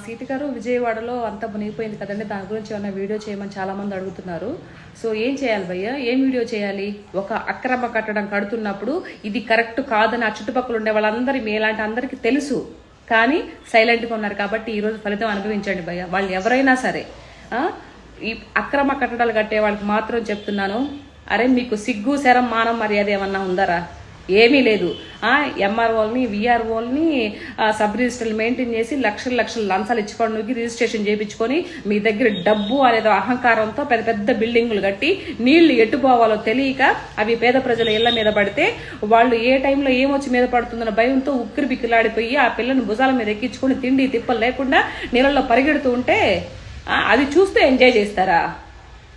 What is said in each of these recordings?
సీత గారు విజయవాడలో అంతా మునిగిపోయింది కదండి, దాని గురించి ఏమైనా వీడియో చేయమని చాలామంది అడుగుతున్నారు. సో ఏం చేయాలి భయ్య, ఏం వీడియో చేయాలి? ఒక అక్రమ కట్టడం కడుతున్నప్పుడు ఇది కరెక్ట్ కాదని ఆ చుట్టుపక్కల ఉండే వాళ్ళందరి మీలాంటి అందరికీ తెలుసు, కానీ సైలెంట్గా ఉన్నారు. కాబట్టి ఈరోజు ఫలితం అనుభవించండి భయ్య. వాళ్ళు ఎవరైనా సరే ఈ అక్రమ కట్టడాలు కట్టే వాళ్ళకి మాత్రం చెప్తున్నాను, అరే మీకు సిగ్గు శరం మానం మర్యాద ఏమన్నా ఉందరా? ఏమీ లేదు. ఎంఆర్ఓల్ని విఆర్ఓల్ని సబ్ రిజిస్టర్లు మెయింటైన్ చేసి లక్షలు లంచాలు ఇచ్చుకోవడానికి రిజిస్ట్రేషన్ చేయించుకొని మీ దగ్గర డబ్బు అనేదో అహంకారంతో పెద్ద పెద్ద బిల్డింగులు కట్టి నీళ్లు ఎట్టుపోవాలో తెలియక అవి పేద ప్రజల ఇళ్ల మీద పడితే వాళ్ళు ఏ టైంలో ఏమొచ్చి మీద పడుతుందన్న భయంతో ఉక్కిరి బిక్కిలాడిపోయి ఆ పిల్లని భుజాల మీద ఎక్కించుకొని తిండి తిప్పలు లేకుండా నీళ్ళల్లో పరిగెడుతూ ఉంటే అది చూస్తూ ఎంజాయ్ చేస్తారా?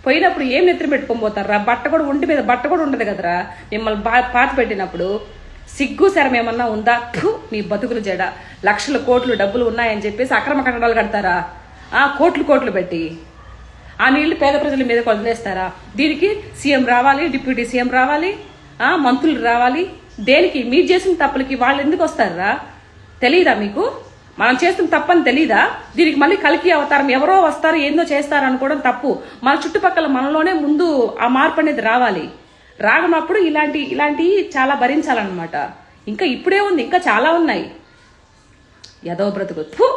పోయినప్పుడు ఏం నెత్తిన పెట్టుకొని పోతారా? బట్ట కూడా ఒంటి మీద బట్ట కూడా ఉండదు కదరా మిమ్మల్ని పాత పెట్టినప్పుడు. సిగ్గు శరం ఏమన్నా ఉందా? మీ బతుకులు జడ. లక్షల కోట్లు డబ్బులు ఉన్నాయని చెప్పేసి అక్రమ కట్టడాలు కడతారా? కోట్లు పెట్టి ఆ నీళ్లు పేద ప్రజల మీద వదిలేస్తారా? దీనికి సీఎం రావాలి, డిప్యూటీ సీఎం రావాలి, మంత్రులు రావాలి. దేనికి? మీరు చేసిన తప్పులకి వాళ్ళు ఎందుకు వస్తారా? తెలీదా మీకు? మనం చేస్తున్న తప్పని తెలీదా? దీనికి మళ్ళీ కలికి అవతారం ఎవరో వస్తారు, ఏందో చేస్తారు అనుకోవడం తప్పు. మన చుట్టుపక్కల మనలోనే ముందు ఆ మార్పు అనేది రావాలి. రానప్పుడు ఇలాంటి చాలా భరించాలన్నమాట. ఇంకా ఇప్పుడే ఉంది, ఇంకా చాలా ఉన్నాయి. యదో బ్రతుకు.